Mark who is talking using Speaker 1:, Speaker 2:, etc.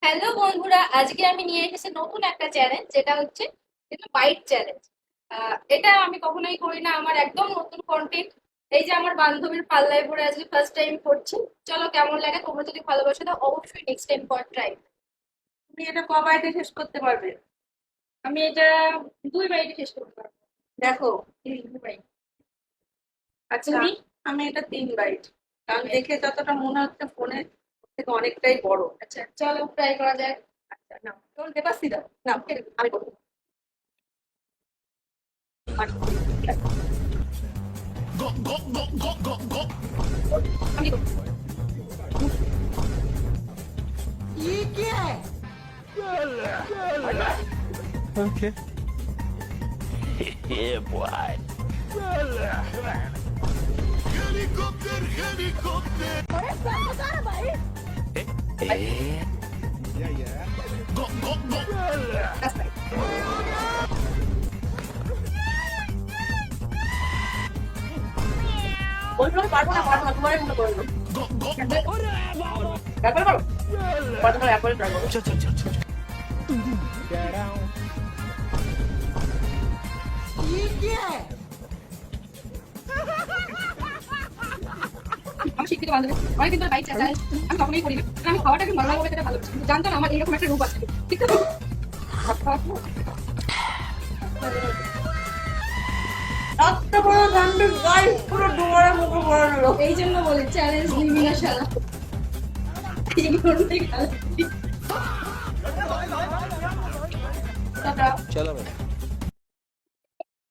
Speaker 1: Hello বন্ধুরা, আজকে আমি নিয়ে এসেছি নতুন একটা চ্যালেঞ্জ, যেটা হচ্ছে বাইট চ্যালেঞ্জ। এটা আমি কখনোই করি না, আমার একদম নতুন কন্টেন্ট। এই যে আমার বান্ধবীর পাল্লায় পড়ে আজকে ফার্স্ট টাইম করছি। চলো কেমন লাগে, তোমরা যদি ভালোবাসো তো অবশ্যই নেক্সট টাইম কর ট্রাই।
Speaker 2: তুমি এটা ক বাইটে শেষ করতে পারবে?
Speaker 1: আমি এটা 2 বাইটে শেষ করতে পারবো।
Speaker 2: দেখো।
Speaker 1: 2 বাইট।
Speaker 2: আচ্ছা,
Speaker 1: তুমি?
Speaker 2: আমি এটা 3 বাইট, কারণ দেখে যতটা মনে হচ্ছে ফোনের থেকে অনেকটাই বড়।
Speaker 1: আচ্ছা চলো ট্রাই করা যায়।
Speaker 2: আচ্ছা নাও, তোর পেপার সি দাও। নাও, আমি করবো।
Speaker 1: আমি করবো।
Speaker 3: Okay. Yeah, boy. Helicopter, helicopter. Eh? Go, go, go.
Speaker 2: That's right. বললো পারবো না, তোমার মনে করলো।
Speaker 3: Go, go, go.
Speaker 2: ব্যাপার করো, তোমার একবারে ট্রাই করো।
Speaker 3: Chal, chal, chal, chal.
Speaker 1: আমি শিক্ষিত বান্ধবী, অনেকদিন ধরে বাইক চালাই, আমি কখনোই করি না। আমি খাওয়াটাকে নর্মাল ভাবে খেতে ভালোবাসি, কিন্তু জানতাম আমার এরকম একটা রূপ আছে। ঠিক আছে,
Speaker 2: এত বড় গান্ডের গায়ে পুরো ডোয়ারের মতো বড় হলো।
Speaker 1: এই জন্য বলি চ্যালেঞ্জ নিবি না শালা। এই করতে গেলে
Speaker 3: चलो भाई